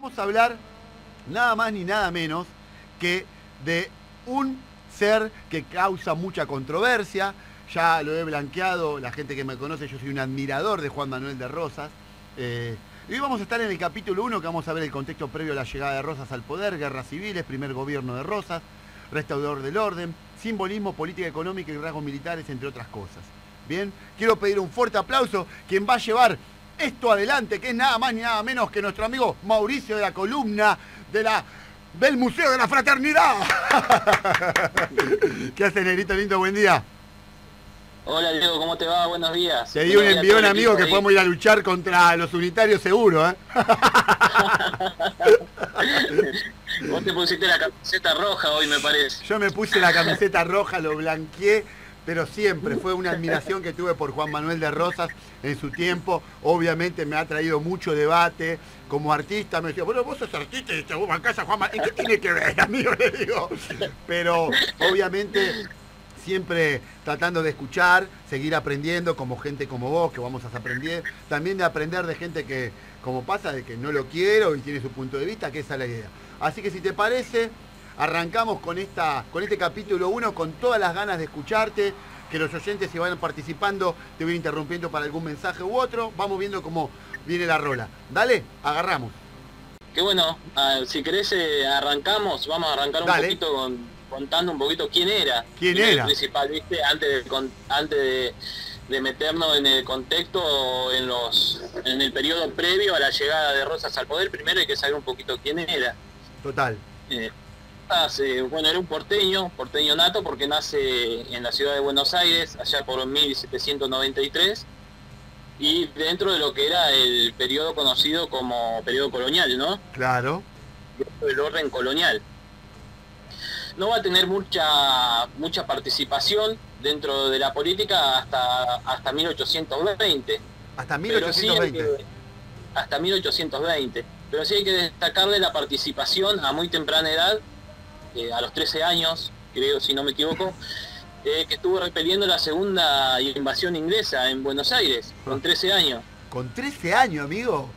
Vamos a hablar nada más ni nada menos que de un ser que causa mucha controversia. Ya lo he blanqueado, la gente que me conoce, yo soy un admirador de Juan Manuel de Rosas. Y hoy vamos a estar en el capítulo 1, que vamos a ver el contexto previo a la llegada de Rosas al poder, guerras civiles, primer gobierno de Rosas, restaurador del orden, simbolismo, política económica y rasgos militares, entre otras cosas. Bien, quiero pedir un fuerte aplauso quien va a llevar esto adelante, que es nada más ni nada menos que nuestro amigo Mauricio de la columna del Museo de la Fraternidad. ¿Qué haces, negrito lindo? Buen día. Hola Diego, ¿cómo te va? Buenos días. Te di un envión, amigo, que podemos ir a luchar contra los unitarios seguro, ¿eh? Vos te pusiste la camiseta roja hoy, me parece. Yo me puse la camiseta roja, lo blanqueé, pero siempre fue una admiración que tuve por Juan Manuel de Rosas en su tiempo. Obviamente me ha traído mucho debate. Como artista me decía, bueno, vos sos artista y te bancás a Juan Manuel. ¿En qué tiene que ver, amigo? Le digo. Pero obviamente siempre tratando de escuchar, seguir aprendiendo como gente como vos, que vamos a aprender. También de aprender de gente que, como pasa, de que no lo quiero y tiene su punto de vista, que esa es la idea. Así que si te parece, arrancamos con este capítulo 1 con todas las ganas de escucharte, que los oyentes si van participando te voy interrumpiendo para algún mensaje u otro. Vamos viendo cómo viene la rola. Dale, agarramos. Qué bueno, si querés arrancamos, vamos a arrancar un poquito contando un poquito quién era. ¿Quién era? El principal, ¿viste? Antes de meternos en el contexto, en el periodo previo a la llegada de Rosas al poder, primero hay que saber un poquito quién era. Total. Bueno, era un porteño nato, porque nace en la ciudad de Buenos Aires, allá por 1793, y dentro de lo que era el periodo conocido como periodo colonial, ¿no? Claro. El orden colonial. No va a tener mucha participación dentro de la política hasta 1820. Hasta 1820. Hasta 1820. Pero sí hay que destacarle la participación a muy temprana edad, a los 13 años, creo, si no me equivoco, que estuvo repeliendo la segunda invasión inglesa en Buenos Aires, con 13 años. ¿Con 13 años, amigo?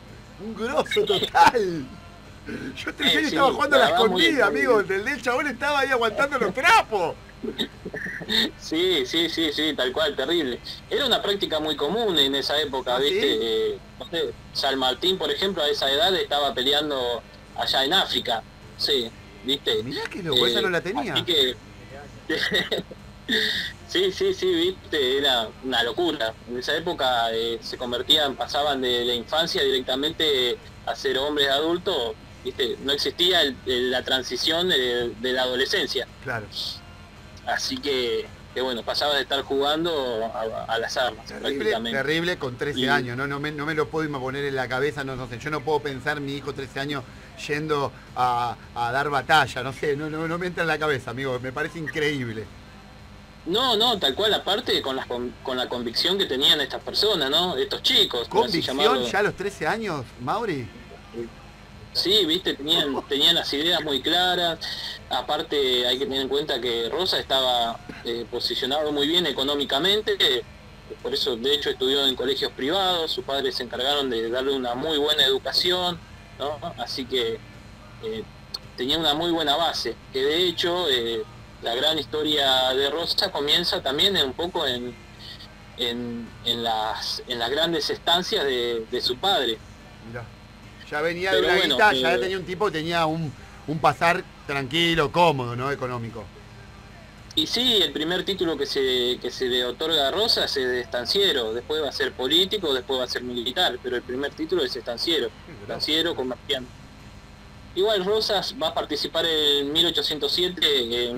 Un grosso total. Yo 13 años estaba jugando a la escondida, amigo. El chabón estaba ahí aguantando los trapos. Sí, tal cual, terrible. Era una práctica muy común en esa época, ¿viste? ¿Sí? No sé, San Martín, por ejemplo, a esa edad estaba peleando allá en África. Sí, ¿viste? Mirá que loco, esa no la tenía. Así que... sí, viste, era una locura. En esa época pasaban de la infancia directamente a ser hombres adultos, viste, no existía la transición de la adolescencia. Claro. Así que bueno, pasaba de estar jugando a las armas, prácticamente. Terrible con 13 años, no me lo puedo poner en la cabeza, no sé, yo no puedo pensar mi hijo 13 años yendo a dar batalla, no sé, no me entra en la cabeza, amigo, me parece increíble. No, tal cual, aparte con la convicción que tenían estas personas, ¿no? Estos chicos. ¿Convicción ya a los 13 años, Mauri? Sí, viste, tenían las ideas muy claras. Aparte hay que tener en cuenta que Rosa estaba posicionado muy bien económicamente, por eso de hecho estudió en colegios privados, sus padres se encargaron de darle una muy buena educación, ¿no? Así que tenía una muy buena base, que de hecho la gran historia de Rosa comienza también un poco en las grandes estancias de su padre. Mirá. Ya venía de una guita, ya tenía un tipo, tenía un pasar tranquilo, cómodo, ¿no? Económico. Y sí, el primer título que se le otorga a Rosas es de estanciero, después va a ser político, después va a ser militar, pero el primer título es estanciero, comerciante. Igual Rosas va a participar en 1807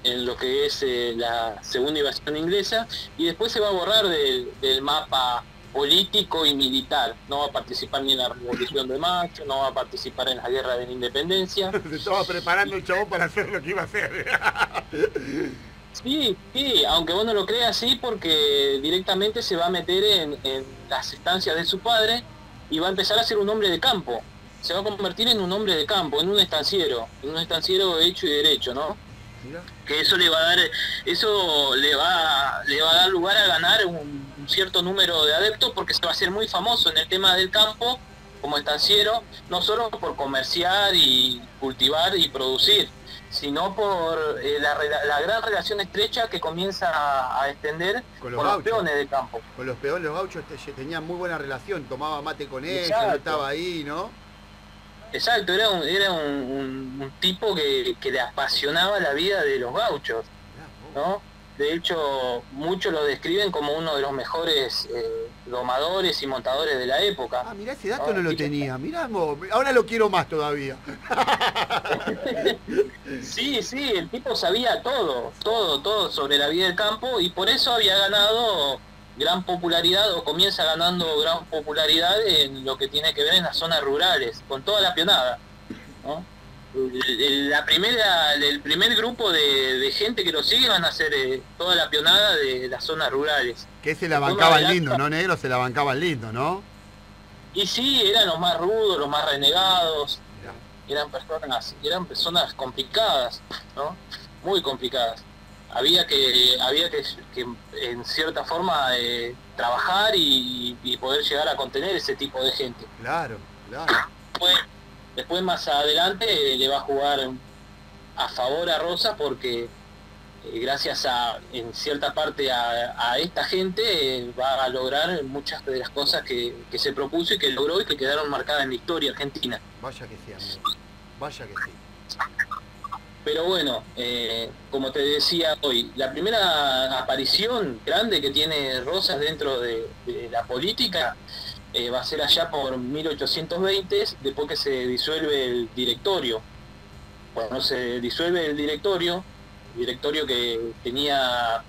en lo que es la segunda invasión inglesa, y después se va a borrar del mapa político y militar. No va a participar ni en la Revolución de Mayo, no va a participar en la Guerra de la Independencia. Se estaba preparando el chabón para hacer lo que iba a hacer. Sí, aunque vos no lo creas, sí, porque directamente se va a meter en las estancias de su padre y va a empezar a ser un hombre de campo. Se va a convertir en un hombre de campo, en un estanciero hecho y derecho, ¿no? Que eso le va a dar lugar a ganar un cierto número de adeptos, porque se va a hacer muy famoso en el tema del campo como estanciero, no solo por comerciar y cultivar y producir, sino por la gran relación estrecha que comienza a extender con los peones de campo. Con los peones, los gauchos tenían muy buena relación, tomaba mate con ellos, Exacto. no estaba ahí, ¿no? Exacto, era un tipo que le apasionaba la vida de los gauchos, ¿no? De hecho, muchos lo describen como uno de los mejores domadores y montadores de la época. Ah, mirá, ese dato no lo tenía. Mirá, ahora lo quiero más todavía. Sí, el tipo sabía todo sobre la vida del campo, y por eso había ganado gran popularidad, o comienza ganando gran popularidad en lo que tiene que ver en las zonas rurales, con toda la peonada, ¿no? El primer grupo de gente que lo sigue van a ser toda la peonada de las zonas rurales. Que se la bancaban lindo, ¿no, negro? Se la bancaban lindo, ¿no? Y sí, eran los más rudos, los más renegados. Eran personas complicadas, ¿no? Muy complicadas. Había que en cierta forma trabajar y poder llegar a contener ese tipo de gente. Claro. Después más adelante le va a jugar a favor a Rosas, porque gracias en cierta parte a esta gente va a lograr muchas de las cosas que se propuso y que logró y que quedaron marcadas en la historia argentina. Vaya que sí, amigo. Vaya que sí. Pero bueno, como te decía hoy, la primera aparición grande que tiene Rosas dentro de la política va a ser allá por 1820, después que se disuelve el directorio. Cuando se disuelve el directorio que tenía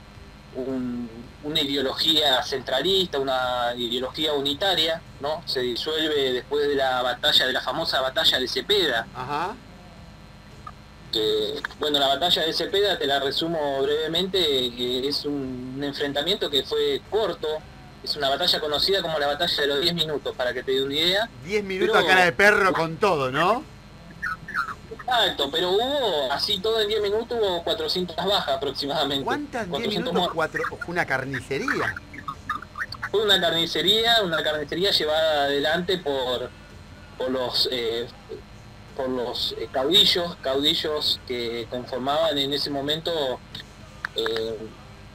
una ideología centralista, una ideología unitaria, ¿no? Se disuelve después de la famosa batalla de Cepeda. Ajá. Bueno, la batalla de Cepeda, te la resumo brevemente, es un enfrentamiento que fue corto. Es una batalla conocida como la batalla de los 10 minutos, para que te dé una idea. 10 minutos a cara de perro con todo, ¿no? Exacto, pero hubo, así todo en 10 minutos, hubo 400 bajas aproximadamente. ¿Cuántas 10 minutos? Una carnicería. Fue una carnicería llevada adelante por los caudillos que conformaban en ese momento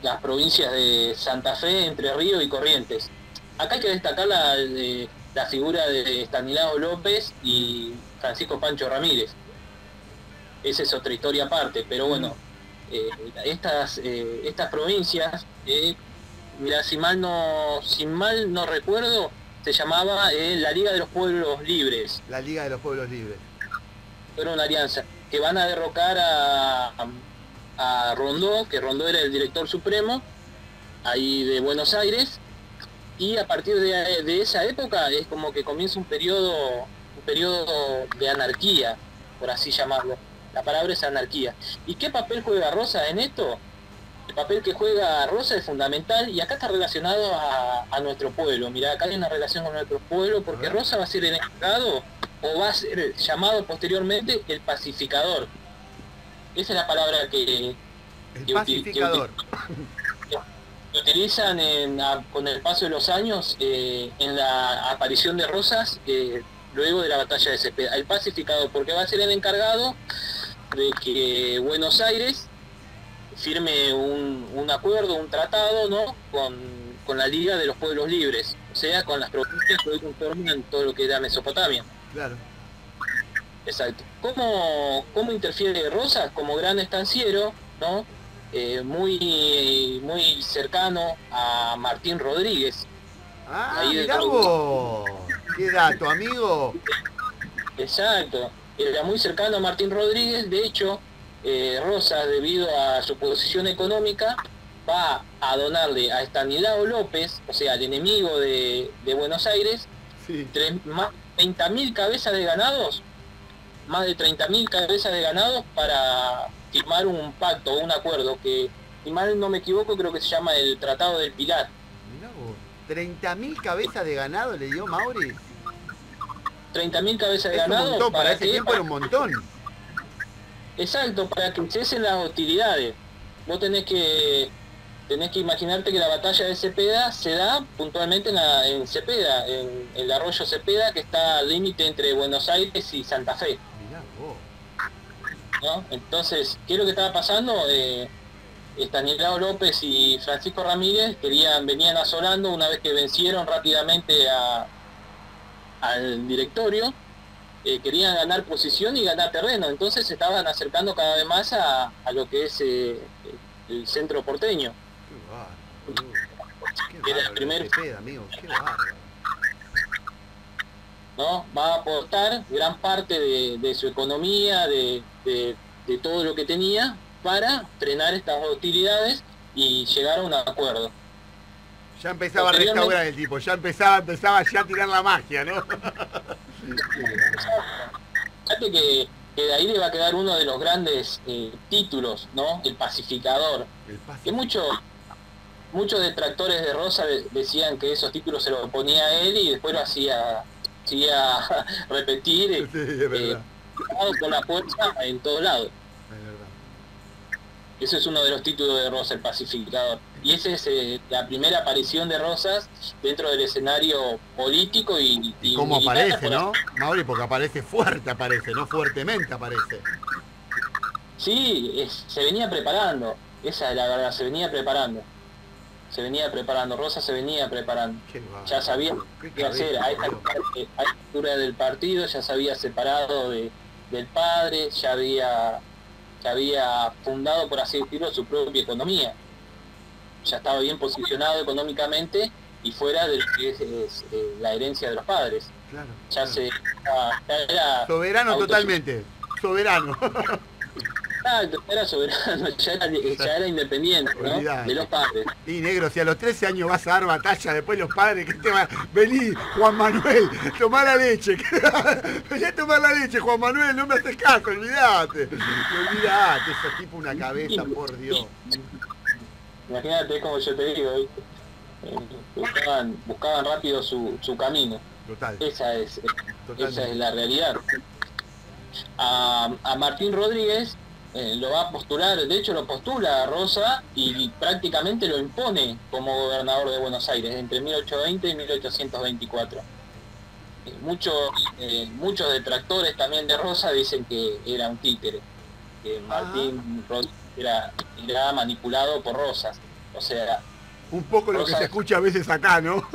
las provincias de Santa Fe, Entre Ríos y Corrientes. Acá hay que destacar la figura de Estanislao López y Francisco Pancho Ramírez. Esa es otra historia aparte, pero bueno, estas provincias, mira, si mal no recuerdo, se llamaba la Liga de los Pueblos Libres. La Liga de los Pueblos Libres. Era una alianza que van a derrocar a Rondó, que Rondó era el director supremo ahí de Buenos Aires, y a partir de esa época es como que comienza un periodo de anarquía, por así llamarlo. La palabra es anarquía. ¿Y qué papel juega Rosa en esto? El papel que juega Rosa es fundamental, y acá está relacionado a nuestro pueblo. Mirá, acá hay una relación con nuestro pueblo, porque Rosa va a ser el encargado, o va a ser llamado posteriormente el pacificador. Esa es la palabra que pacificador. Que utilizan con el paso de los años en la aparición de Rosas luego de la batalla de Cepeda. El pacificador, porque va a ser el encargado de que Buenos Aires firme un acuerdo, un tratado, ¿no? con la Liga de los Pueblos Libres, o sea, con las provincias que hoy conforman todo lo que era Mesopotamia. Claro. Exacto. ¿Cómo interfiere Rosas? Como gran estanciero, ¿no? Muy cercano a Martín Rodríguez. Ah, mirá vos. ¿Qué dato, amigo? Exacto. Era muy cercano a Martín Rodríguez. De hecho, Rosas, debido a su posición económica, va a donarle a Estanislao López, o sea, al enemigo de Buenos Aires, sí, más de 30.000 cabezas de ganados, para firmar un pacto, un acuerdo que, si mal no me equivoco, creo que se llama el Tratado del Pilar. Mirá vos, 30.000 cabezas de ganado le dio Mauri. 30.000 cabezas de es ganado. Un montón, para ese tiempo era un montón. Exacto, para que cesen las hostilidades. Vos tenés que tenés que imaginarte que la batalla de Cepeda se da puntualmente en Cepeda, en el arroyo Cepeda, que está al límite entre Buenos Aires y Santa Fe. Mirá vos. ¿No? Entonces, ¿qué es lo que estaba pasando? Estanislao López y Francisco Ramírez venían asolando una vez que vencieron rápidamente al directorio, querían ganar posición y ganar terreno, entonces se estaban acercando cada vez más a lo que es el centro porteño. Qué Era bárbaro. el primer, Cepeda, amigo, qué bárbaro. ¿no? Va a aportar gran parte de su economía, de todo lo que tenía para frenar estas hostilidades y llegar a un acuerdo. Ya empezaba a restaurar el tipo, ya empezaba ya a tirar la magia, ¿no? Fíjate que de ahí le va a quedar uno de los grandes títulos, ¿no? El pacificador. Que muchos detractores de Rosa decían que esos títulos se los ponía a él y después lo hacía repetir, Sí, es verdad. con la fuerza en todos lados. Es verdad. Ese es uno de los títulos de Rosa, el pacificador. Y esa es la primera aparición de Rosas dentro del escenario político y cómo militar, aparece, ¿no? Mauri, porque aparece fuerte, no fuertemente aparece. Sí, se venía preparando, esa es la verdad, se venía preparando, Rosa se venía preparando, ya sabía qué hacer, a esta altura del partido, ya se había separado del padre, ya había fundado, por así decirlo, su propia economía, ya estaba bien posicionado económicamente y fuera de lo que es la herencia de los padres. Claro, Ya era soberano totalmente, soberano. Era soberano, ya era independiente, ¿no? De los padres. Y negro, si a los 13 años vas a dar batalla, después los padres, que te van, vení, Juan Manuel, tomá la leche, vení a tomar la leche, Juan Manuel, no me haces caso, olvidate, ese tipo una cabeza, por Dios. Imagínate, es como yo te digo, buscaban rápido su camino. Total. Esa es la realidad. A Martín Rodríguez lo va a postular, de hecho lo postula a Rosa y prácticamente lo impone como gobernador de Buenos Aires entre 1820 y 1824. Muchos detractores también de Rosa dicen que era un títere, que Martín Rodríguez era manipulado por Rosas. O sea, un poco lo que se escucha a veces acá, ¿no?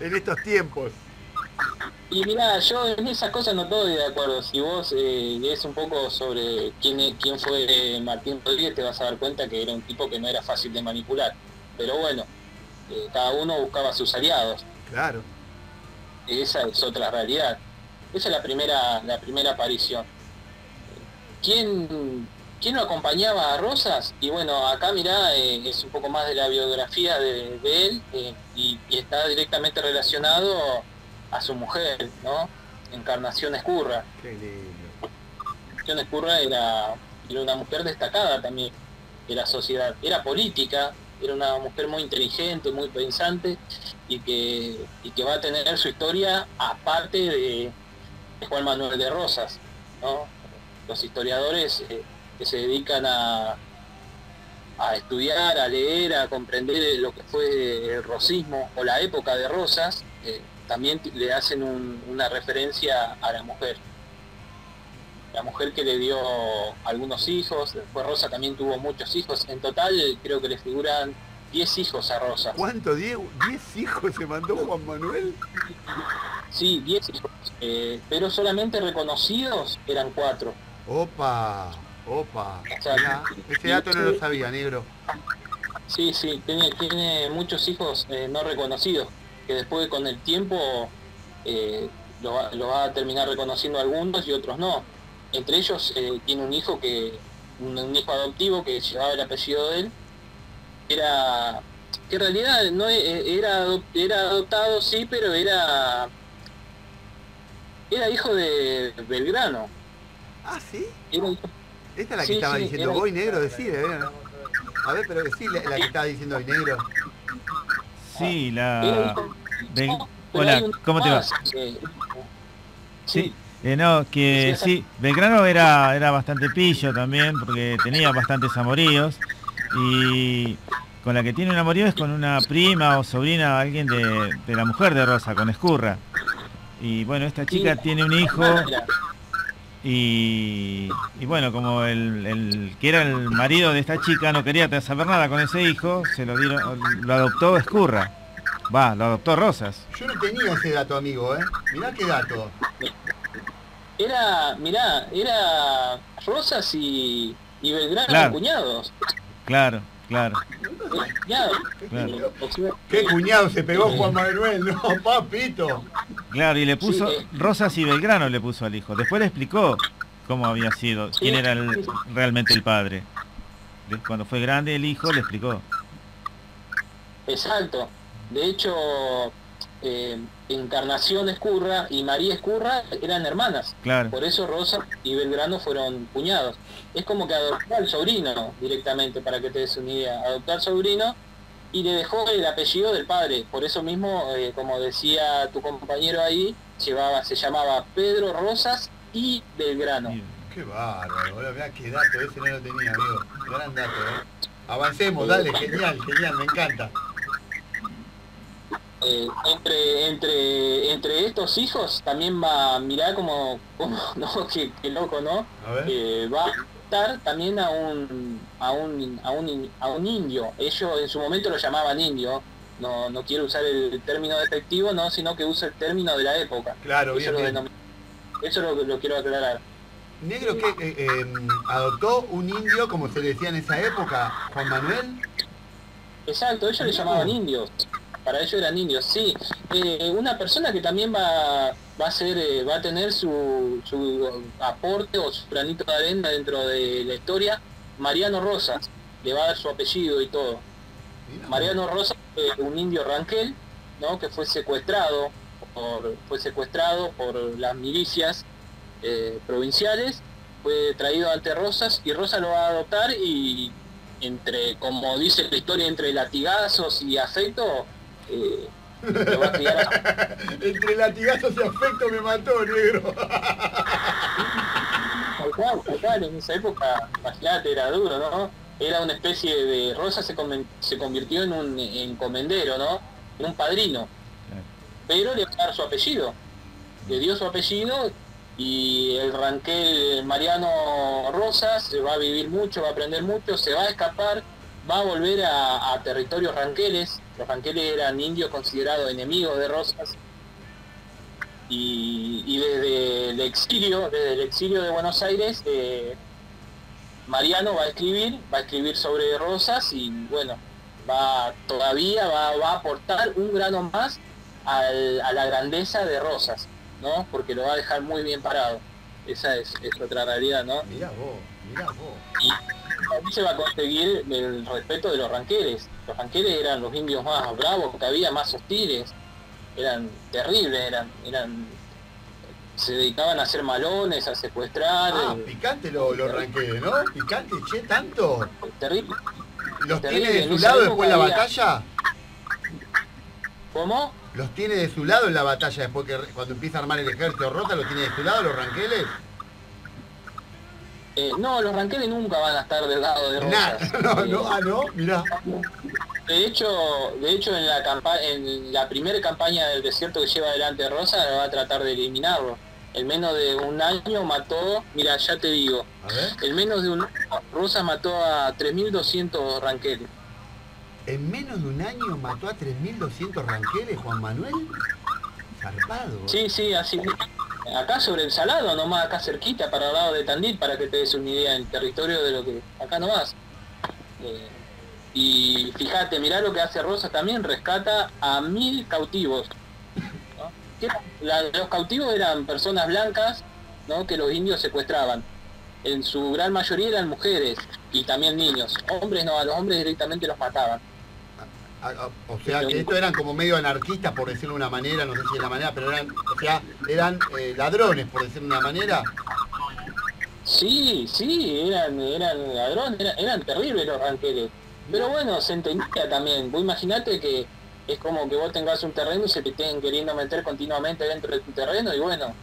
En estos tiempos. Y mirá, yo en esas cosas no estoy de acuerdo. Si vos lees un poco sobre quién fue Martín Rodríguez, te vas a dar cuenta que era un tipo que no era fácil de manipular. Pero bueno, cada uno buscaba sus aliados. Claro. Esa es otra realidad. Esa es la primera aparición. ¿Quién lo acompañaba a Rosas? Y bueno, acá mirá, es un poco más de la biografía de él y está directamente relacionado a su mujer, ¿no? Encarnación Ezcurra. Qué lindo. Encarnación Ezcurra era una mujer destacada también de la sociedad. Era política, era una mujer muy inteligente, muy pensante y que va a tener su historia aparte de Juan Manuel de Rosas, ¿no? Los historiadores que se dedican a estudiar, a leer, a comprender lo que fue el rosismo o la época de Rosas, también le hacen una referencia a la mujer que le dio algunos hijos. Después Rosa también tuvo muchos hijos, en total creo que le figuran 10 hijos a Rosa. ¿Cuánto, Diego? ¿10 hijos se mandó Juan Manuel? Sí, 10 hijos, pero solamente reconocidos eran 4. Opa. O sea, ese dato no lo sabía, negro. Sí, tiene muchos hijos no reconocidos, que después con el tiempo lo va a terminar reconociendo algunos y otros no. Entre ellos tiene un hijo un hijo adoptivo que llevaba el apellido de él, que en realidad no era adoptado, sí, pero era hijo de Belgrano. Ah, ¿sí? Era hijo. Esta es la que estaba diciendo hoy, negro, decir, A ver, pero decí la que estaba diciendo hoy, negro. Sí, Hola, ¿cómo te va? Sí, no, que sí, Belgrano era bastante pillo también, porque tenía bastantes amoríos, y con la que tiene un amorío es con una prima o sobrina, alguien de la mujer de Rosa, con Escurra. Y bueno, esta chica tiene un hijo y bueno, como el que era el marido de esta chica no quería saber nada con ese hijo, lo adoptó Escurra. Lo adoptó Rosas. Yo no tenía ese dato, amigo, ¿eh? Mirá qué dato. Era Rosas y Belgrano, claro, cuñados. Claro. Cuñados. Claro. ¿Qué cuñado se pegó Juan Manuel? No, papito. Claro, y le puso Rosas y Belgrano le puso al hijo. Después le explicó cómo había sido, quién era realmente el padre. Cuando fue grande el hijo le explicó. Exacto. De hecho, Encarnación Escurra y María Escurra eran hermanas. Claro. Por eso Rosa y Belgrano fueron cuñados. Es como que adoptó al sobrino directamente, para que te des una idea. Adoptó al sobrino y le dejó el apellido del padre. Por eso mismo, como decía tu compañero ahí, se llamaba Pedro Rosas y Belgrano. Qué bárbaro, mirá qué dato, ese no lo tenía, amigo. Gran dato, ¿eh? Avancemos, dale, genial, me encanta. Entre estos hijos también va, mirá como no, qué loco, ¿no? Va a estar también a un indio. Ellos en su momento lo llamaban indio. No quiero usar el término despectivo, no, sino que usa el término de la época. Claro, eso bien. Eso lo quiero aclarar. Negro, que adoptó un indio, como se decía en esa época, Juan Manuel. Exacto, ellos le llamaban indios. Para ellos eran indios, sí. Una persona que también va a tener su aporte o su granito de arena dentro de la historia, Mariano Rosas. Le va a dar su apellido y todo. Mariano Rosas, un indio ranquel, ¿no? Que fue secuestrado por las milicias provinciales, fue traído ante Rosas y Rosas lo va a adoptar y como dice la historia, entre latigazos y afecto, lo va a criar Entre latigazos y afecto me mató, negro. Tal cual, en esa época, imagínate, era duro, ¿no? Era una especie de... Rosa se convirtió en un encomendero, ¿no? En un padrino. Pero le va a dar su apellido. Le dio su apellido y el ranquel Mariano Rosas va a vivir mucho, va a aprender mucho, se va a escapar, va a volver a territorios ranqueles. Los ranqueles eran indios considerados enemigos de Rosas. Y desde el exilio de Buenos Aires, Mariano va a escribir sobre Rosas y bueno, va a aportar un grano más a la grandeza de Rosas, ¿no? Porque lo va a dejar muy bien parado. Esa es otra realidad, ¿no? Mirá vos. Y ahí se va a conseguir el respeto de los ranqueles. Los ranqueles eran los indios más bravos que había, más hostiles. Eran terribles, se dedicaban a hacer malones, a secuestrar. Picante los ranqueles, ¿no? Picante, che, tanto. Terrible. ¿Los tiene de su lado después de la batalla? ¿Cómo? ¿Los tiene de su lado en la batalla después que cuando empieza a armar el ejército Rosas? ¿Los tiene de su lado los ranqueles? No, los ranqueles nunca van a estar del lado de Rosas. No, mirá. De hecho en la primera campaña del desierto que lleva adelante Rosas va a tratar de eliminarlo. En menos de un año mató, mira, ya te digo, en menos de un año Rosas mató a 3.200 ranqueles. ¿En menos de un año mató a 3.200 ranqueles, Juan Manuel? Zarpado. Sí, así. Acá sobre el Salado, nomás acá cerquita, para el lado de Tandil, para que te des una idea, en territorio de lo que... Acá nomás. Y fíjate, mirá lo que hace Rosas también, rescata a 1.000 cautivos. ¿No? Los cautivos eran personas blancas, ¿no? Que los indios secuestraban. En su gran mayoría eran mujeres y también niños. Hombres no, a los hombres directamente los mataban. O sea que estos eran como medio anarquistas, por decirlo de una manera, no sé si es la manera, pero eran ladrones, por decirlo de una manera. Sí, eran ladrones, eran terribles los ranqueles. Pero bueno, se entendía también. Vos imaginate que es como que vos tengas un terreno y se te estén queriendo meter continuamente dentro de tu terreno y bueno,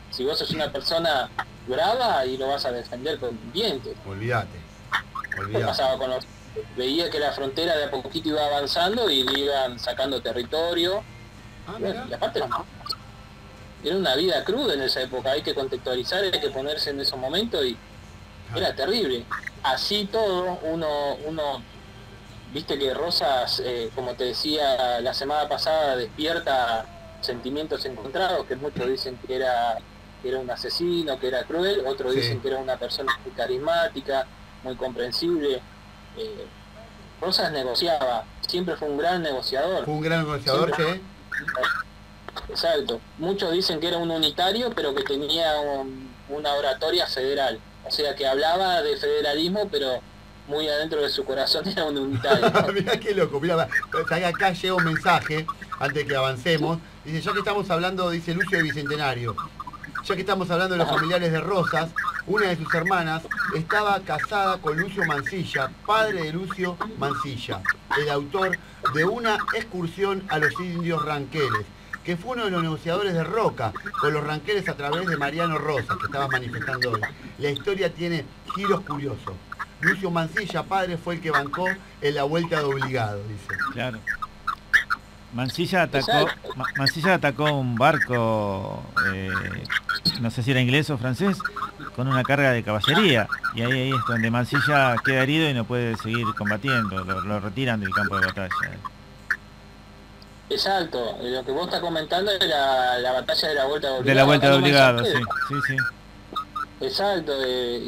si vos sos una persona brava y lo vas a defender con dientes. Olvídate. ¿Qué pasaba con los veía que la frontera de a poquito iba avanzando y le iban sacando territorio. Y aparte era una vida cruda en esa época, hay que contextualizar, hay que ponerse en ese momento y era terrible. Así todo, uno viste que Rosas, como te decía la semana pasada, despierta sentimientos encontrados, que muchos dicen que era un asesino, que era cruel, otros dicen que era una persona muy carismática, muy comprensible. Rosas negociaba, siempre fue un gran negociador. Fue un gran negociador, che. Exacto. Muchos dicen que era un unitario, pero que tenía una oratoria federal. O sea, que hablaba de federalismo, pero muy adentro de su corazón era un unitario. Mirá qué loco, mirá, acá llega un mensaje, antes de que avancemos. Dice, ya que estamos hablando, dice Lucio de Bicentenario, ya que estamos hablando de los familiares de Rosas, una de sus hermanas estaba casada con Lucio Mansilla, padre de Lucio Mansilla, el autor de Una excursión a los indios ranqueles, que fue uno de los negociadores de Roca con los ranqueles a través de Mariano Rosas, que estabas manifestando hoy. La historia tiene giros curiosos. Lucio Mansilla, padre, fue el que bancó en la vuelta de obligado, dice. Claro. Mansilla atacó un barco, no sé si era inglés o francés, con una carga de caballería. Y ahí es donde Mansilla queda herido y no puede seguir combatiendo. Lo retiran del campo de batalla. Exacto, lo que vos estás comentando era la batalla de la vuelta de obligado. De la vuelta de obligado, sí. Exacto,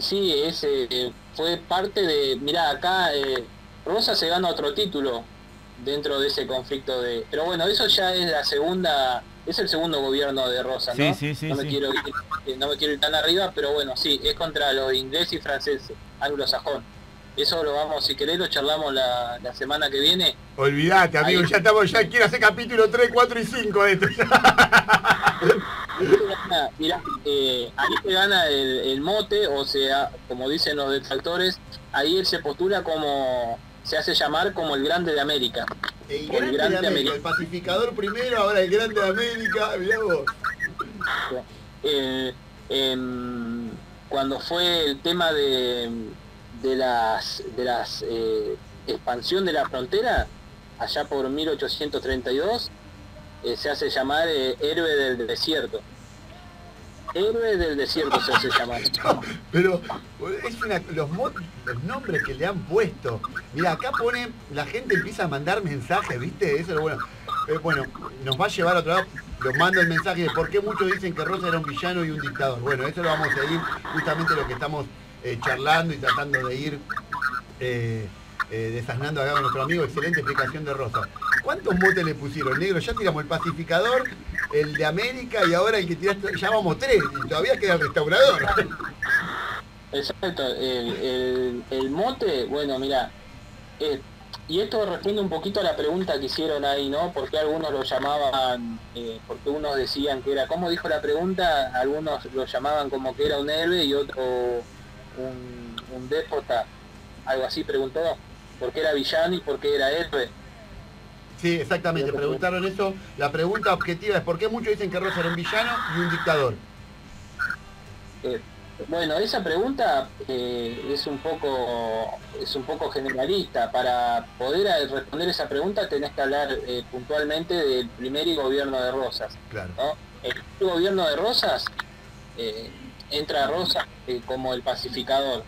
sí, ese fue parte de... Mirá, acá Rosas se gana otro título dentro de ese conflicto de... Pero bueno, eso ya es la segunda... Es el segundo gobierno de Rosas, ¿no? Sí. No me quiero ir tan arriba, pero bueno, sí, es contra los ingleses y franceses, anglosajón. Eso lo vamos, si querés lo charlamos la semana que viene. Olvídate, amigo, ahí, ya quiero hacer capítulo 3, 4 y 5 de esto. Mirá, ahí se gana el mote, o sea, como dicen los detractores, ahí él se postula como, se hace llamar como el Grande de América. El Grande de América, el pacificador primero, ahora el Grande de América, mirá vos. Cuando fue el tema de las expansión de la frontera, allá por 1832, se hace llamar héroe del desierto. Héroe del desierto se hace llamar. No, pero es los nombres que le han puesto. Mira, acá pone, la gente empieza a mandar mensajes, ¿viste? Eso es lo bueno. Bueno, nos va a llevar otra vez, los mando el mensaje de por qué muchos dicen que Rosa era un villano y un dictador. Bueno, eso lo vamos a ir justamente lo que estamos charlando y tratando de ir desasnando acá con nuestro amigo. Excelente explicación de Rosa. ¿Cuántos motes le pusieron, negro? Ya tiramos el pacificador, el de América y ahora el que tiraste, ya vamos 3 y todavía queda el restaurador. Exacto, el mote, bueno, mira, y esto responde un poquito a la pregunta que hicieron ahí, ¿no? Porque algunos lo llamaban, porque unos decían que era, ¿cómo dijo la pregunta? Algunos lo llamaban como que era un héroe y otro un déspota, algo así preguntó, ¿por qué era villano y por qué era héroe? Sí, exactamente, preguntaron eso. La pregunta objetiva es ¿por qué muchos dicen que Rosa era un villano y un dictador? Bueno, esa pregunta es un poco generalista. Para poder responder esa pregunta tenés que hablar puntualmente del primer gobierno de Rosas. Claro. ¿No? El primer gobierno de Rosas entra Rosas como el pacificador,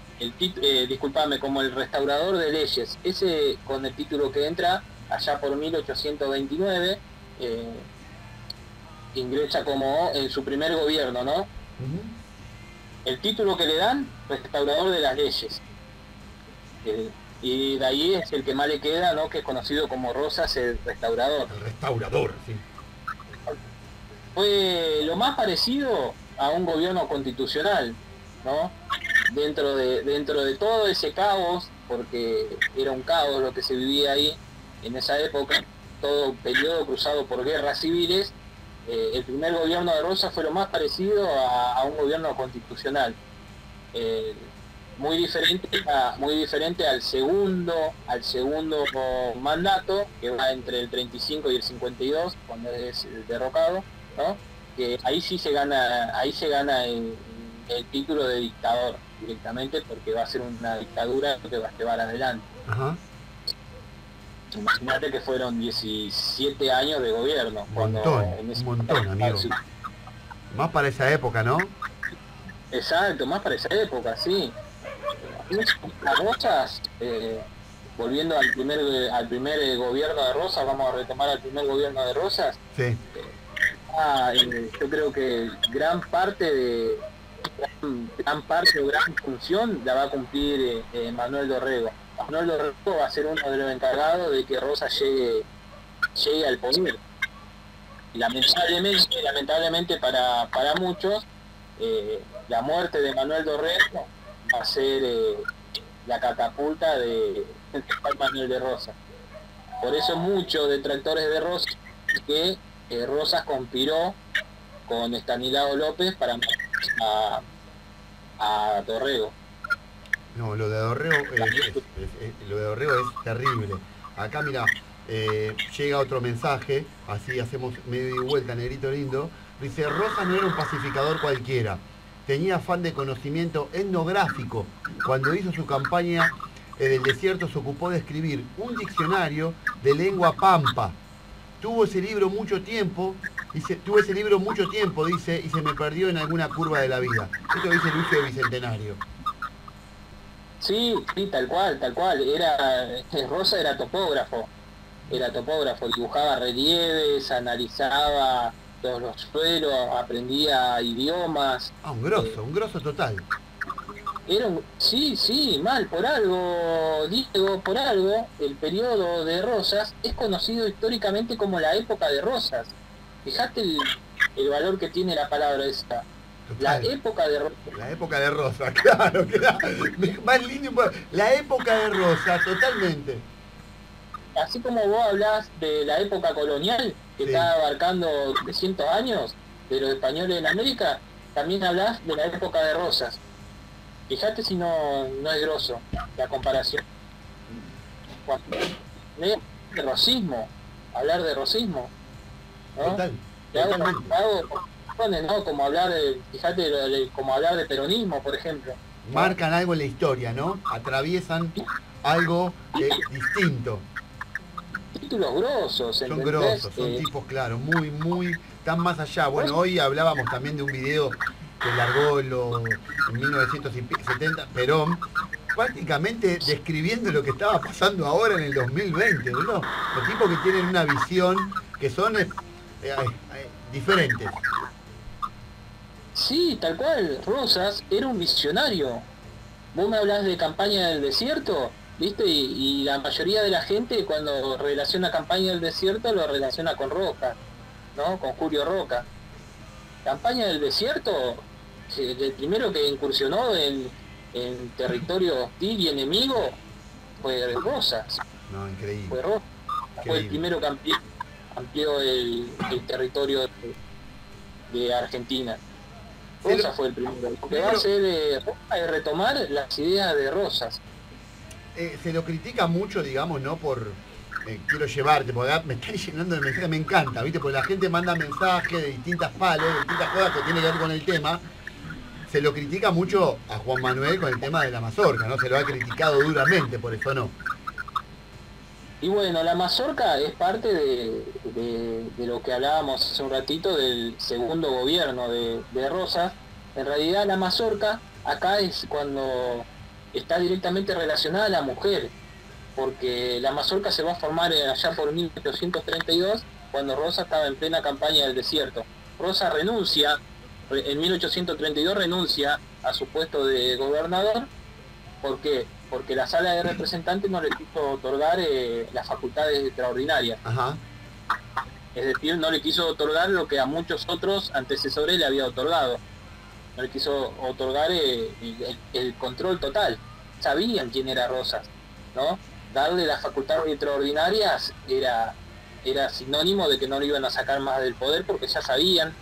como el restaurador de leyes. Ese con el título que entra allá por 1829, ingresa como en su primer gobierno, ¿no? El título que le dan, restaurador de las leyes. Y de ahí es el que más le queda, ¿no? Que es conocido como Rosas el Restaurador. El restaurador, sí. Fue lo más parecido a un gobierno constitucional, ¿no? Dentro de todo ese caos, porque era un caos lo que se vivía ahí en esa época, todo periodo cruzado por guerras civiles. El primer gobierno de Rosas fue lo más parecido a un gobierno constitucional, muy diferente al segundo mandato, que va entre el 35 y el 52, cuando es derrocado, ¿no? Que ahí sí se gana el título de dictador directamente, porque va a ser una dictadura que va a llevar adelante. Ajá. Imagínate que fueron 17 años de gobierno. Un montón, amigo. Más para esa época, ¿no? Exacto, más para esa época, sí. Las Rosas, volviendo al primer gobierno de Rosas, vamos a retomar al primer gobierno de Rosas. Sí. Yo creo que gran parte o gran función la va a cumplir Manuel Dorrego. Manuel Dorrego va a ser uno de los encargados de que Rosas llegue al poder. Y lamentablemente para muchos, la muerte de Manuel Dorrego va a ser la catapulta de Manuel de Rosas. Por eso muchos detractores de Rosas que Rosas conspiró con Estanislao López para matar a Dorrego. No, lo de Dorrego es terrible. Acá mira, llega otro mensaje, así hacemos medio y vuelta, negrito lindo. Dice, Rosas no era un pacificador cualquiera, tenía afán de conocimiento etnográfico. Cuando hizo su campaña del desierto se ocupó de escribir un diccionario de lengua pampa. Tuve ese libro mucho tiempo, dice, y se me perdió en alguna curva de la vida. Esto dice Lucio Bicentenario. Sí, tal cual. Rosa era topógrafo, dibujaba relieves, analizaba todos los suelos, aprendía idiomas. Un grosso total. Sí, por algo, Diego, el periodo de Rosas es conocido históricamente como la época de Rosas. Fíjate el valor que tiene la palabra esta. Total. La época de Rosas. La época de Rosas, claro. Más lindo. La época de Rosas, totalmente. Así como vos hablás de la época colonial, que sí, está abarcando 300 años de los españoles en América, también hablás de la época de Rosas. Fíjate si no es grosso la comparación. De rosismo, hablar de rosismo, ¿no? Total, ¿no? Como hablar de, fíjate, como hablar de peronismo, por ejemplo. Marcan algo en la historia, ¿no? Atraviesan algo distinto. Títulos grosos, ¿entendés? Son grosos, son tipos, claro, muy, tan más allá. Bueno, hoy hablábamos también de un video que largó en 1970 Perón, prácticamente describiendo lo que estaba pasando ahora en el 2020, ¿no? Los tipos que tienen una visión que son diferentes. Sí, tal cual, Rosas era un visionario. Vos me hablás de campaña del desierto, ¿viste? Y la mayoría de la gente cuando relaciona campaña del desierto lo relaciona con Roca, ¿no? Con Julio Roca. Campaña del desierto, el primero que incursionó en territorio hostil y enemigo fue Rosas. No, increíble. Fue Rosas. Fue el primero que amplió el territorio de Argentina. Rosas fue el primero. Lo que va a hacer es retomar las ideas de Rosas. Se lo critica mucho, digamos, ¿no? Por quiero llevarte, porque me están llenando de mensajes, me encanta, ¿viste? Porque la gente manda mensajes de distintas palos, de distintas cosas que tienen que ver con el tema. Se lo critica mucho a Juan Manuel con el tema de la mazorca, ¿no? Se lo ha criticado duramente, por eso no. Y bueno, la mazorca es parte de lo que hablábamos hace un ratito del segundo gobierno de Rosas. En realidad la mazorca acá es cuando está directamente relacionada a la mujer, porque la mazorca se va a formar allá por 1832, cuando Rosas estaba en plena campaña del desierto. Rosas renuncia, en 1832 renuncia a su puesto de gobernador. ¿Por qué? Porque la Sala de Representantes no le quiso otorgar las facultades extraordinarias. Ajá. Es decir, no le quiso otorgar lo que a muchos otros antecesores le había otorgado. No le quiso otorgar el control total. Sabían quién era Rosas, ¿no? Darle las facultades extraordinarias era sinónimo de que no le iban a sacar más del poder, porque ya sabían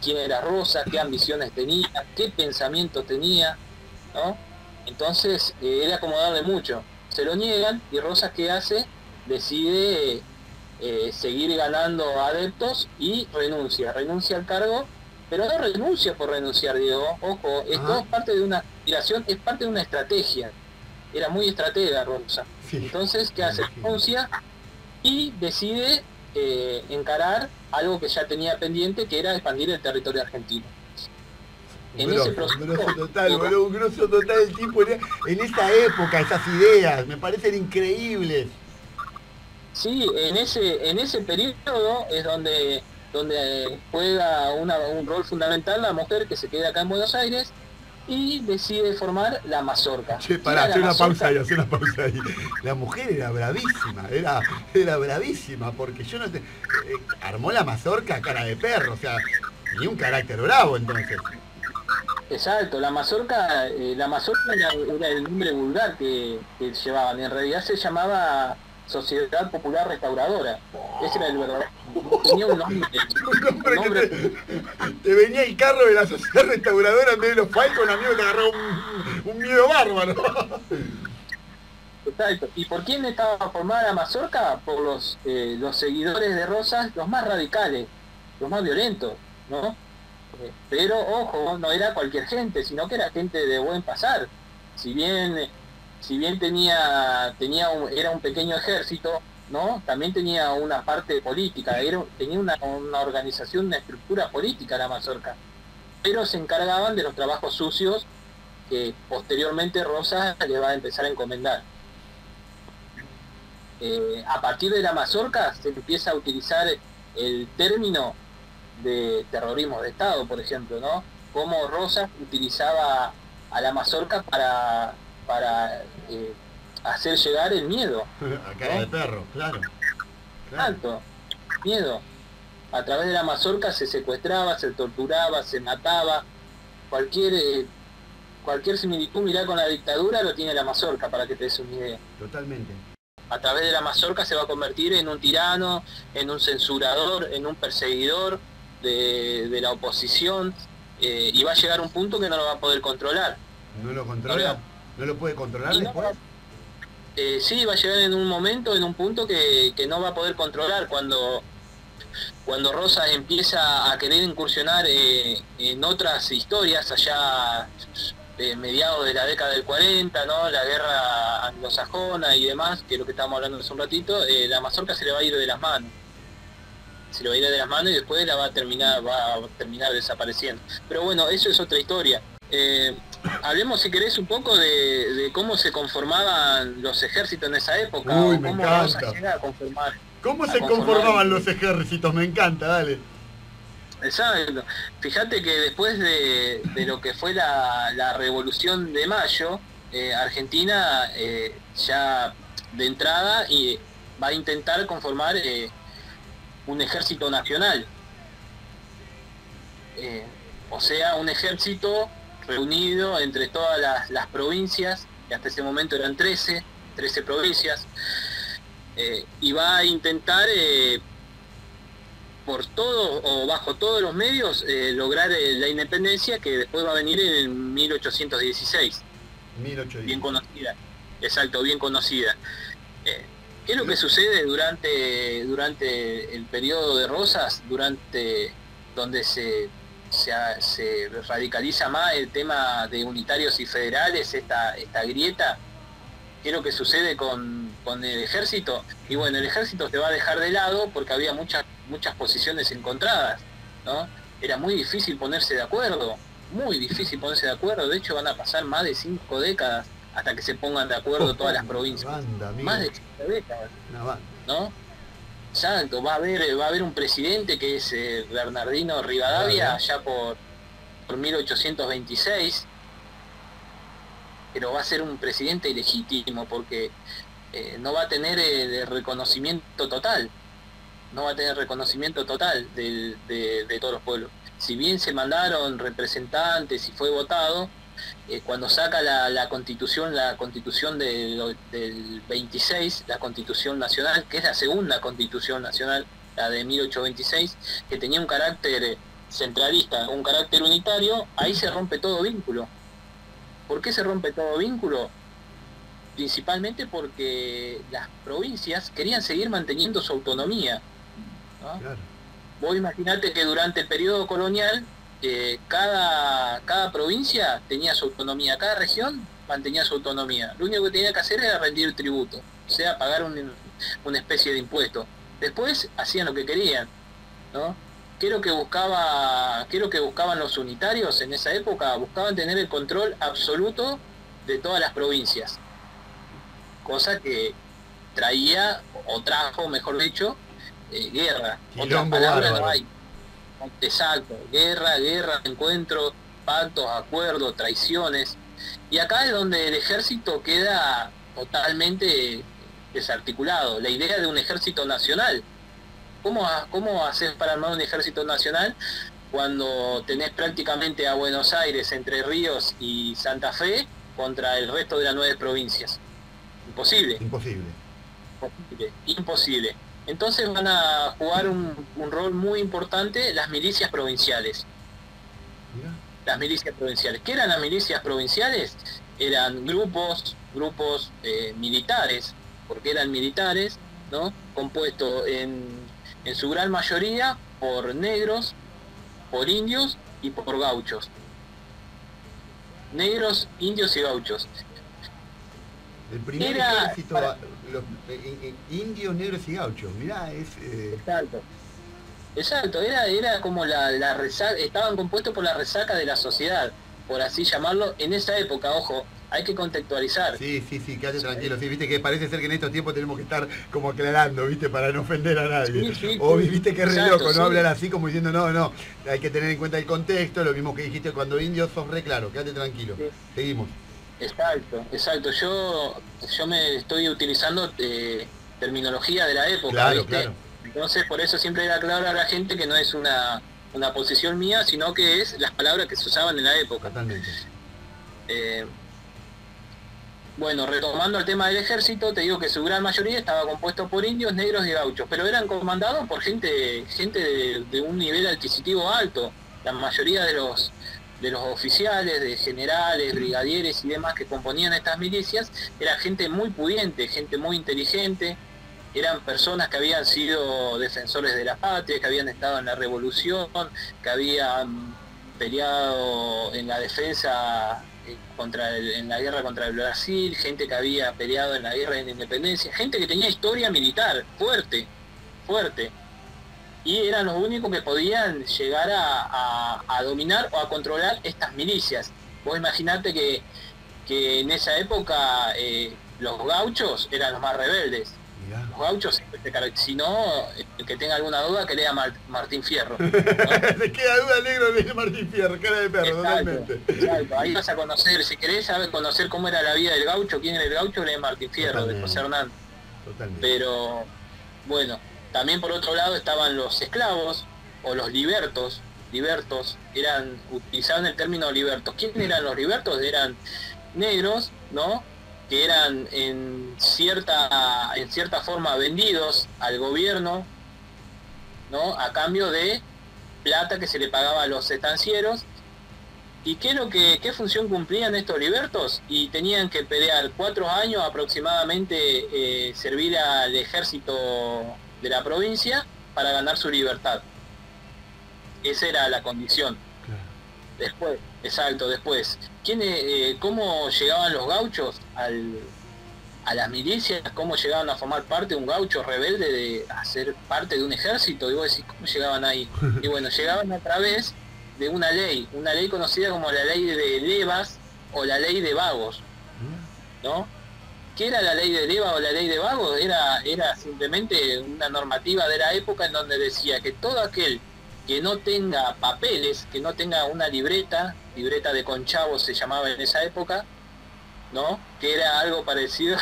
quién era Rosas, qué ambiciones tenía, qué pensamientos tenía, ¿no? Entonces era como darle mucho. Se lo niegan y Rosas, ¿qué hace? Decide seguir ganando adeptos y renuncia al cargo pero no renuncia por renunciar, Diego. Ojo, esto es parte de una aspiración, es parte de una estrategia. Era muy estratega Rosa. Sí. Entonces, ¿qué hace? Renuncia y decide encarar algo que ya tenía pendiente, que era expandir el territorio argentino. Un grosso total, boludo, un grosso total el tipo en esa época, esas ideas, me parecen increíbles. Sí, en ese periodo es donde juega un rol fundamental la mujer que se queda acá en Buenos Aires y decide formar la Mazorca. Che, pará, hace una pausa ahí. La mujer era bravísima, era bravísima, porque yo no te... armó la Mazorca a cara de perro, o sea, tenía un carácter bravo entonces. Exacto, la Mazorca era el nombre vulgar que llevaban, en realidad se llamaba Sociedad Popular Restauradora. Ese era el verdadero. Tenía un nombre. Te venía el carro de la Sociedad Restauradora en vez de los Falcon, amigo, te agarró un miedo bárbaro. Exacto. ¿Y por quién estaba formada la Mazorca? Por los seguidores de Rosas, los más radicales, los más violentos, ¿no? Pero ojo, no era cualquier gente, sino que era gente de buen pasar. Si bien era un pequeño ejército, ¿no? También tenía una parte política, tenía una organización, una estructura política la Mazorca. Pero se encargaban de los trabajos sucios que posteriormente Rosas le va a empezar a encomendar. A partir de la Mazorca se empieza a utilizar el término de terrorismo de Estado, por ejemplo, ¿no? Cómo Rosas utilizaba a la Mazorca para hacer llegar el miedo. A cara de perro, claro. Alto, miedo. A través de la Mazorca se secuestraba, se torturaba, se mataba. Cualquier similitud, mirá, con la dictadura lo tiene la Mazorca, para que te des una idea. Totalmente. A través de la Mazorca se va a convertir en un tirano, en un censurador, en un perseguidor de la oposición, y va a llegar un punto que no lo va a poder controlar. ¿No lo controla? ¿No lo puede controlar después? Sí, va a llegar en un momento, en un punto que no va a poder controlar. Cuando Rosas empieza a querer incursionar en otras historias, allá mediados de la década del 40, ¿no? La guerra anglosajona y demás, que es lo que estábamos hablando hace un ratito, la Mazorca se le va a ir de las manos. Se le va a ir de las manos y después va a terminar desapareciendo. Pero bueno, eso es otra historia. Hablemos, si querés, un poco de cómo se conformaban los ejércitos en esa época. Uy, o me cómo encanta. Rosas llega a conformar. ¿Cómo se conformaban los ejércitos? Me encanta, dale. Exacto. Fíjate que después de lo que fue la Revolución de Mayo, Argentina ya de entrada va a intentar conformar un ejército nacional. O sea, un ejército reunido entre todas las provincias, que hasta ese momento eran 13 provincias, y va a intentar por todo o bajo todos los medios lograr la independencia, que después va a venir en 1816. 1816. Bien conocida, exacto, bien conocida. ¿Qué es lo que sucede durante el periodo de Rosas, donde se radicaliza más el tema de unitarios y federales, esta grieta? ¿Qué es lo que sucede con el ejército? Y bueno, el ejército se va a dejar de lado porque había muchas posiciones encontradas, ¿no? Era muy difícil ponerse de acuerdo, de hecho van a pasar más de 5 décadas hasta que se pongan de acuerdo todas las provincias. Más de 5 décadas, ¿no? Exacto, va a haber un presidente que es Bernardino Rivadavia, allá por 1826, pero va a ser un presidente ilegítimo porque no va a tener el reconocimiento total, de todos los pueblos. Si bien se mandaron representantes y fue votado, cuando saca la constitución del 26, la constitución nacional, que es la segunda constitución nacional, la de 1826, que tenía un carácter centralista, un carácter unitario, ahí se rompe todo vínculo. ¿Por qué se rompe todo vínculo? Principalmente porque las provincias querían seguir manteniendo su autonomía, ¿no? Claro. Vos imaginate que durante el periodo colonial cada provincia tenía su autonomía, cada región mantenía su autonomía. Lo único que tenía que hacer era rendir tributo, o sea, pagar una especie de impuesto. Después hacían lo que querían, ¿no? ¿Qué es lo que buscaban los unitarios en esa época? Buscaban tener el control absoluto de todas las provincias, cosa que traía, o trajo, mejor dicho, guerra. Otras palabras no hay. Exacto, guerra, encuentros, pactos, acuerdos, traiciones. Y acá es donde el ejército queda totalmente desarticulado. La idea de un ejército nacional. ¿Cómo haces para armar un ejército nacional cuando tenés prácticamente a Buenos Aires, Entre Ríos y Santa Fe contra el resto de las 9 provincias? Imposible. Imposible. Entonces van a jugar un rol muy importante las milicias provinciales. Las milicias provinciales. ¿Qué eran las milicias provinciales? Eran grupos militares, porque eran militares, ¿no? Compuestos en su gran mayoría por negros, por indios y por gauchos. Negros, indios y gauchos. El primer ejército, indios, negros y gauchos, mirá, es... Exacto, era como la resaca, estaban compuestos por la resaca de la sociedad, por así llamarlo, en esa época, ojo, hay que contextualizar. Sí, quédate tranquilo, sí, viste que parece ser que en estos tiempos tenemos que estar como aclarando, viste, para no ofender a nadie. O viste que es re loco, no hablar así como diciendo, no, hay que tener en cuenta el contexto, lo mismo que dijiste cuando indios, sos re claro, quédate tranquilo. Sí. Seguimos. Exacto, yo me estoy utilizando terminología de la época, claro, ¿viste? Claro. Entonces por eso siempre era claro a la gente que no es una posición mía, sino que es las palabras que se usaban en la época. Totalmente. Bueno, retomando el tema del ejército, te digo que su gran mayoría estaba compuesto por indios, negros y gauchos, pero eran comandados por gente de un nivel adquisitivo alto. La mayoría de los oficiales, de generales, brigadieres y demás que componían estas milicias, era gente muy pudiente, gente muy inteligente, eran personas que habían sido defensores de la patria, que habían estado en la revolución, que habían peleado en la defensa en la guerra contra el Brasil, gente que había peleado en la guerra de la independencia, gente que tenía historia militar fuerte, y eran los únicos que podían llegar a dominar o a controlar estas milicias. Vos imaginate que en esa época los gauchos eran los más rebeldes. Mirá. Los gauchos, si no, el que tenga alguna duda que lea Martín Fierro, ¿no? Te queda duda, negro, lee Martín Fierro, cara de perro, totalmente. Exacto. Ahí vas a conocer, si querés conocer cómo era la vida del gaucho, quién era el gaucho, lee Martín Fierro, de José Hernán. Totalmente. Pero, bueno, también por otro lado estaban los esclavos, o los libertos, utilizaban el término libertos. ¿Quiénes eran los libertos? Eran negros, ¿no? Que eran en cierta forma vendidos al gobierno, ¿no? A cambio de plata que se le pagaba a los estancieros. ¿Y qué función cumplían estos libertos? Y tenían que pelear 4 años aproximadamente, servir al ejército de la provincia para ganar su libertad. Esa era la condición. Claro. Después, ¿cómo llegaban los gauchos a las milicias? ¿Cómo llegaban a formar parte de un gaucho rebelde, a ser parte de un ejército? Y vos decís, ¿cómo llegaban ahí? Y bueno, llegaban a través de una ley conocida como la ley de levas o la ley de vagos, ¿no? ¿Qué era la ley de leva o la ley de vagos? Era simplemente una normativa de la época en donde decía que todo aquel que no tenga papeles, que no tenga una libreta de conchavos se llamaba en esa época, ¿no? Que era algo parecido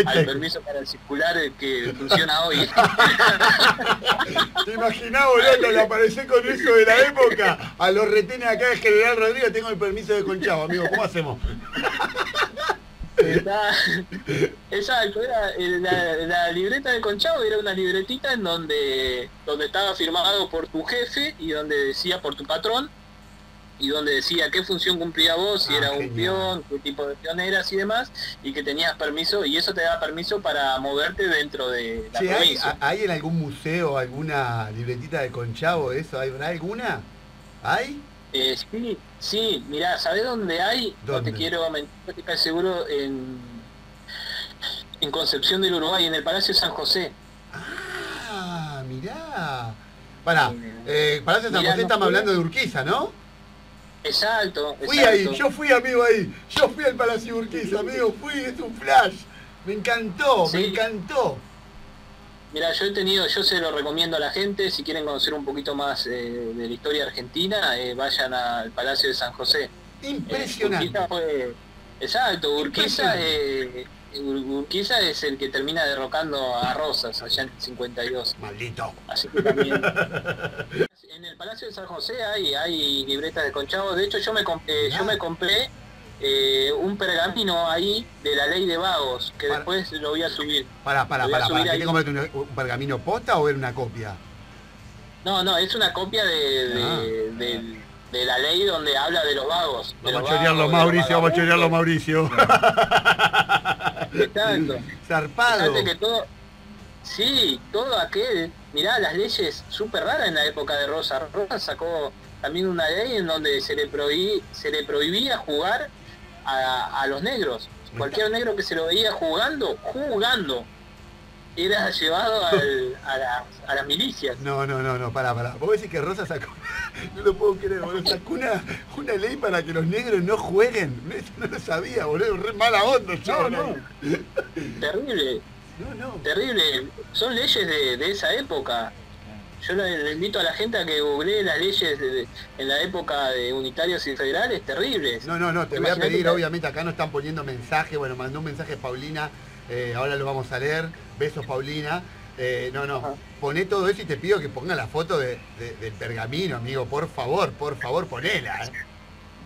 al permiso para circular que funciona hoy. ¿Te imaginás, boludo, le aparecé con eso de la época? A los retenes acá de General Rodríguez tengo el permiso de conchavo, amigo, ¿cómo hacemos? Exacto, la libreta de conchavo era una libretita en donde estaba firmado por tu jefe y donde decía por tu patrón y donde decía qué función cumplía vos, si era un peón, qué tipo de peón eras y demás, y que tenías permiso, y eso te daba permiso para moverte dentro de la provincia. ¿Hay en algún museo alguna libretita de conchavo de eso? ¿Habrá alguna? ¿Hay? Sí, sí, mirá, ¿sabés dónde hay? No te ¿Dónde? quiero mentir, no te caes seguro, en Concepción del Uruguay, en el Palacio San José. Ah, mirá. Pará, Eh, Palacio San mirá, José no estamos fue. hablando de Urquiza, ¿no? Exacto, Fui ahí, exacto. yo fui amigo ahí. Yo fui al Palacio Urquiza, amigo, fui, es un flash. Me encantó, me Sí, encantó. mira, yo se lo recomiendo a la gente, si quieren conocer un poquito más de la historia argentina, vayan al Palacio de San José. Impresionante, Urquiza fue, exacto, impresionante. Urquiza es el que termina derrocando a Rosas allá en el 52. Maldito. Así que también en el Palacio de San José hay libretas de Conchavo. De hecho, yo me Mirá, compré un pergamino ahí de la ley de vagos, que para, después lo voy a subir. para, Lo voy a subir ¿qué te ahí. compraste un pergamino posta o era una copia? No, no, es una copia Ah, de la ley donde habla vamos a chorearlo, de los Mauricio, vamos a chorearlo, vagabundos. Mauricio. Claro. Exacto. Fíjate Zarpado. que todo, sí, todo aquel, mirá las leyes súper raras en la época de Rosa. Rosa sacó también una ley en donde se le prohibía jugar a los negros. Me está- Cualquier negro que se lo veía jugando, era llevado a las milicias. No, no, no, no, pará. Vos decís que Rosa sacó, no lo puedo creer, boludo, sacó una ley para que los negros no jueguen. Eso no lo sabía, boludo, re mala onda, No, chabón ahí. no, terrible, No, no. terrible. Son leyes de esa época. Yo le invito a la gente a que googlee las leyes en la época de unitarios y federales, terribles. No, no, no, te voy a Imagínate pedir, obviamente acá no están poniendo mensaje, bueno, mandó un mensaje Paulina, ahora lo vamos a leer, besos Paulina. No, no, Ajá. poné todo eso y te pido que ponga la foto del pergamino, amigo, por favor, ponela.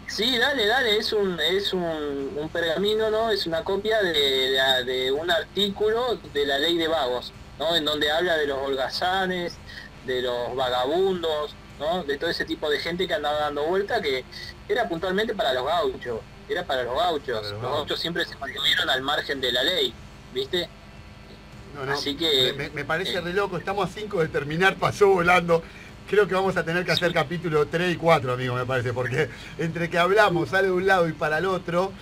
Sí, dale, un pergamino, ¿no? Es una copia de un artículo de la ley de vagos, ¿no? En donde habla de los holgazanes, de los vagabundos, ¿no? De todo ese tipo de gente que andaba dando vuelta, que era puntualmente para los gauchos, era para los Para gauchos. los Los vagos. gauchos siempre se mantuvieron al margen de la ley, ¿viste? No, no, Así que, me parece eh, re loco, estamos a 5 de terminar, pasó volando. Creo que vamos a tener que hacer capítulo 3 y 4, amigo, me parece, porque entre que hablamos, sale de un lado y para el otro,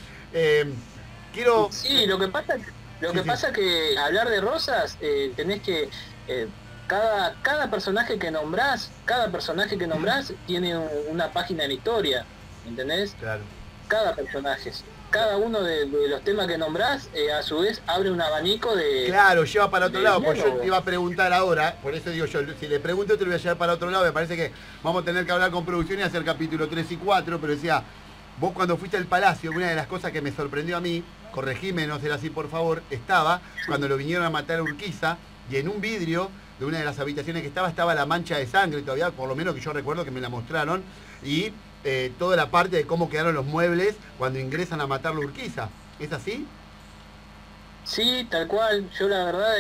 quiero... sí, lo Sí, que sí. pasa que hablar de Rosas, tenés que eh, cada personaje que nombrás tiene una página en historia, ¿entendés? Claro. Cada personaje, cada uno de los temas que nombrás, a su vez abre un abanico Claro, lleva para otro de lado, pues yo diálogo. te iba a preguntar ahora, por eso digo yo, si le pregunto te lo voy a llevar para otro lado, me parece que vamos a tener que hablar con producción y hacer capítulo 3 y 4, pero decía, vos cuando fuiste al Palacio, una de las cosas que me sorprendió a mí, corregime, no será así por favor, estaba cuando lo vinieron a matar a Urquiza y en un vidrio de una de las habitaciones que estaba la mancha de sangre todavía, por lo menos que yo recuerdo que me la mostraron, y toda la parte de cómo quedaron los muebles cuando ingresan a matarlo a Urquiza. ¿Es así? Sí, tal cual. Yo la verdad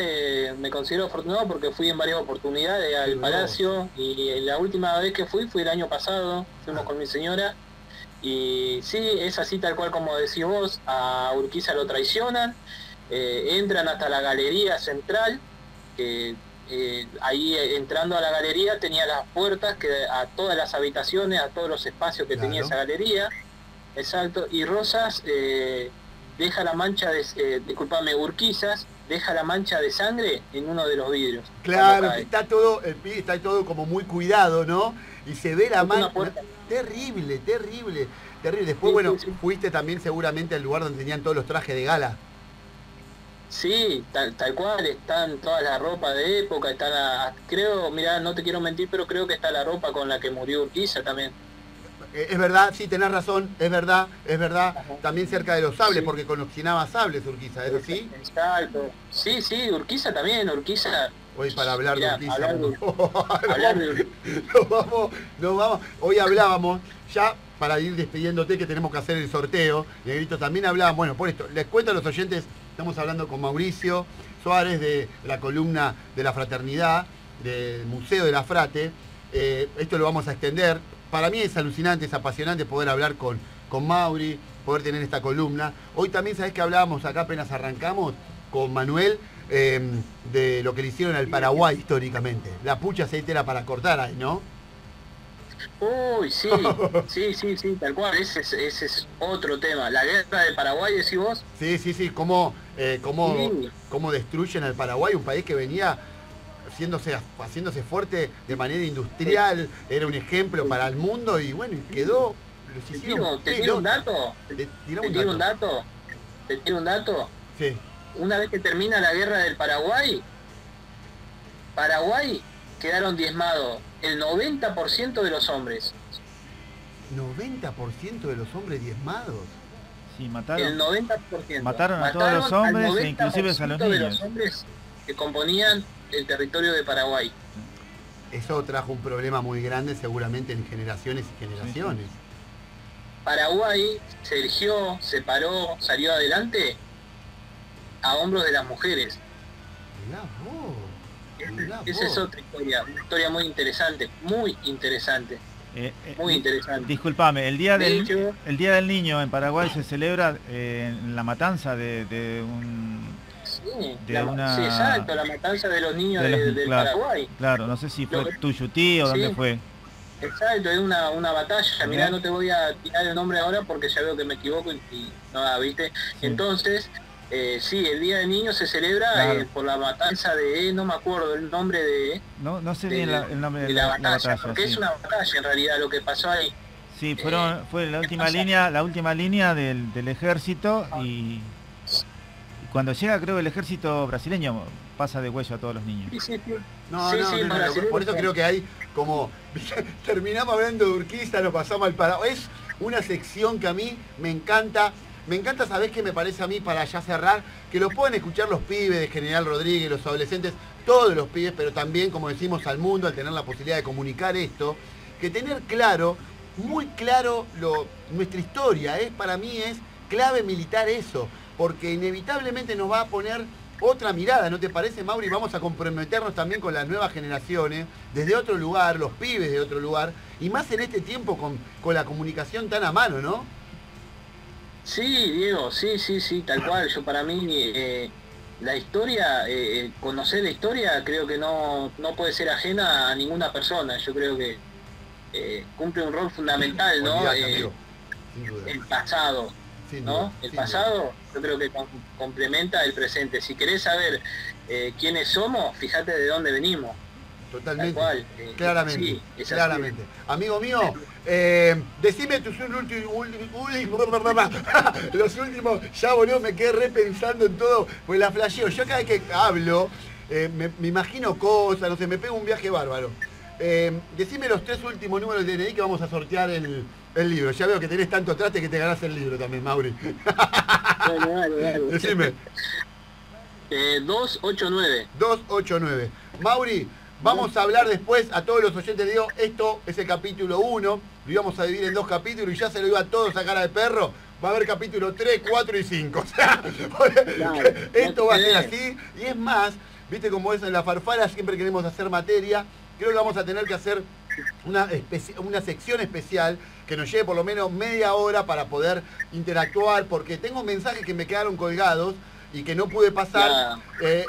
me considero afortunado porque fui en varias oportunidades al Pero vos. Palacio y la última vez que fui el año pasado, fuimos Ah, con mi señora y sí, es así tal cual como decís vos, a Urquiza lo traicionan, entran hasta la galería central, que ahí entrando a la galería tenía las puertas que a todas las habitaciones, a todos los espacios que tenía claro. esa galería, exacto, y Rosas deja la mancha disculpame, Urquizas deja la mancha de sangre en uno de los vidrios cuando Claro, que cae. está todo, está todo como muy cuidado, ¿no? Y se ve la Es una mano. puerta. Terrible, terrible, terrible. Después, Sí, bueno, sí, sí. fuiste también seguramente al lugar donde tenían todos los trajes de gala. Sí, tal cual, están todas las ropas de época, están creo, mirá, no te quiero mentir, pero creo que está la ropa con la que murió Urquiza también. Es verdad, sí, tenés razón, es verdad, es verdad. Ajá. También cerca de los sables, Sí, porque coleccionaba sables Urquiza, ¿es así? exacto. Sí, sí, Urquiza también, Urquiza, Hoy para hablar de mirá, Urquiza. hablar de Nos vamos. Hoy hablábamos, ya para ir despidiéndote, que tenemos que hacer el sorteo. Negrito, también hablábamos, bueno, por esto, les cuento a los oyentes, estamos hablando con Mauricio Suárez de la columna de la fraternidad, del Museo de la Frate. Esto lo vamos a extender. Para mí es alucinante, es apasionante poder hablar con Mauri, poder tener esta columna. Hoy también, ¿sabés que hablábamos acá apenas arrancamos? Con Manuel, de lo que le hicieron al Paraguay históricamente. La pucha aceitera para cortar ahí, ¿no? Uy, sí, sí, tal cual, ese es otro tema. La guerra de Paraguay, decís vos. Sí, cómo Sí, destruyen al Paraguay, un país que venía haciéndose fuerte de manera industrial, era un ejemplo para el mundo y bueno, y quedó, los hicieron te tiro un pelota. dato, Tirame te un tiro un dato. dato, te tiro un dato. Sí. Una vez que termina la guerra del Paraguay, Paraguay quedaron diezmados el 90% de los hombres. 90% de los hombres diezmados. Sí, El mataron. 90%. Mataron a todos los al hombres e inclusive a los 90% de los niños. hombres que componían el territorio de Paraguay. Eso trajo un problema muy grande seguramente en generaciones y generaciones. Paraguay se erigió, se paró, salió adelante a hombros de las mujeres. Mirá vos. Mirá Esa es vos. otra historia, una historia muy interesante, muy interesante. Muy interesante. Disculpame, De hecho, el Día del Niño en Paraguay se celebra en la matanza de un... sí, de una... sí, exacto, la matanza de los niños del claro, Paraguay. claro, no sé si fue Lo que- Tuyutí o dónde sí. fue. Exacto, es una batalla. Mirá, Mirá. no te voy a tirar el nombre ahora porque ya veo que me equivoco y no, ¿viste? Sí. Entonces, sí, el Día del Niño se celebra Claro. por la matanza no me acuerdo el nombre No sé de- bien el nombre de de la la batalla, batalla. porque Sí. es una batalla en realidad lo que pasó ahí. Sí, fue la última línea del ejército y cuando llega creo el ejército brasileño pasa de huello a todos los niños. Sí, sí, sí. No, Sí, no, sí, no, no, brasileño. por eso creo que hay como... Terminamos hablando de Urquiza, nos pasamos al Paraguay. Es una sección que a mí me encanta. Me encanta, ¿sabés qué me parece a mí para ya cerrar? Que lo pueden escuchar los pibes de General Rodríguez, los adolescentes, todos los pibes, pero también, como decimos, al mundo, al tener la posibilidad de comunicar esto, que tener claro, muy claro, nuestra historia, para mí es clave militar eso, porque inevitablemente nos va a poner otra mirada, ¿no te parece, Mauri? Vamos a comprometernos también con las nuevas generaciones, desde otro lugar, los pibes de otro lugar, y más en este tiempo con la comunicación tan a mano, ¿no? Sí, Diego, sí, tal cual. Yo para mí la historia, conocer la historia creo que no puede ser ajena a ninguna persona. Yo creo que cumple un rol fundamental, ¿no? Olvidate, amigo, sin duda. El pasado, Sin ¿no? duda, El sin pasado yo creo que complementa el presente. Si querés saber quiénes somos, fíjate de dónde venimos. Totalmente. Tal cual, claramente. sí, es así. Claramente. Amigo mío, decime tus últimos. Los últimos, ya boludo, me quedé repensando en todo, pues la flasheo. Yo cada vez que hablo, me imagino cosas, no sé, me pego un viaje bárbaro. Decime los 3 últimos números del DNI que vamos a sortear el libro. Ya veo que tenés tanto traste que te ganás el libro también, Mauri. Bueno, dale. Decime. 289. 289. Mauri, vamos a hablar después a todos los oyentes. Digo, esto es el capítulo 1. Lo íbamos a dividir en 2 capítulos y ya se lo iba a todos a cara de perro. Va a haber capítulo 3, 4 y 5. O sea, esto va a ser así. Y es más, viste cómo es en la farfala, siempre queremos hacer materia. Creo que vamos a tener que hacer una sección especial que nos lleve por lo menos media hora para poder interactuar, porque tengo mensajes que me quedaron colgados y que no pude pasar,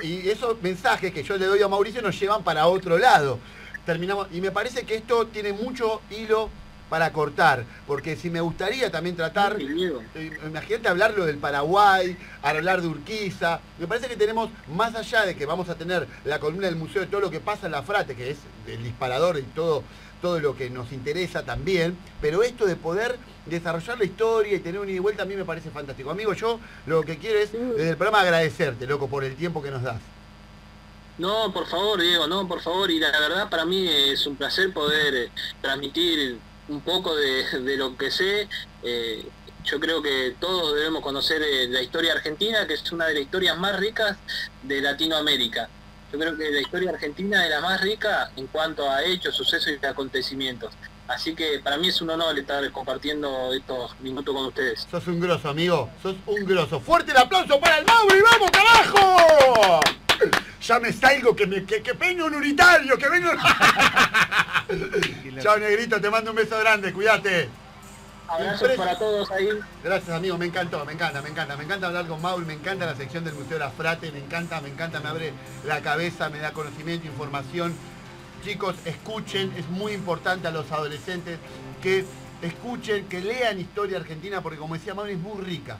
y esos mensajes que yo le doy a Mauricio nos llevan para otro lado. Terminamos, y me parece que esto tiene mucho hilo para cortar, porque si me gustaría también tratar, imagínate hablarlo del Paraguay, hablar de Urquiza, me parece que tenemos, más allá de que vamos a tener la columna del museo de todo lo que pasa en la Frate, que es el disparador y todo lo que nos interesa también, pero esto de poder desarrollar la historia y tener un ida y vuelta a mí me parece fantástico. Amigo, yo lo que quiero es, desde el programa, agradecerte, loco, por el tiempo que nos das. No, por favor, Diego, no, por favor, y la verdad para mí es un placer poder transmitir un poco de lo que sé. Yo creo que todos debemos conocer la historia argentina, que es una de las historias más ricas de Latinoamérica. Yo creo que la historia argentina es la más rica en cuanto a hechos, sucesos y acontecimientos. Así que para mí es un honor estar compartiendo estos minutos con ustedes. Sos un grosso, amigo, sos un grosso. ¡Fuerte el aplauso para el Mauri! ¡Vamos, carajo! Ya me salgo, que venga un unitario, que venga un... Chao, negrito, te mando un beso grande, cuídate. Abrazos para todos ahí. Gracias, amigo, me encantó, me encanta hablar con Mauri, me encanta la sección del Museo de la Frate, me encanta, me abre la cabeza, me da conocimiento, información. chicos, escuchen, es muy importante a los adolescentes que escuchen, que lean historia argentina, porque como decía Mauri, es muy rica.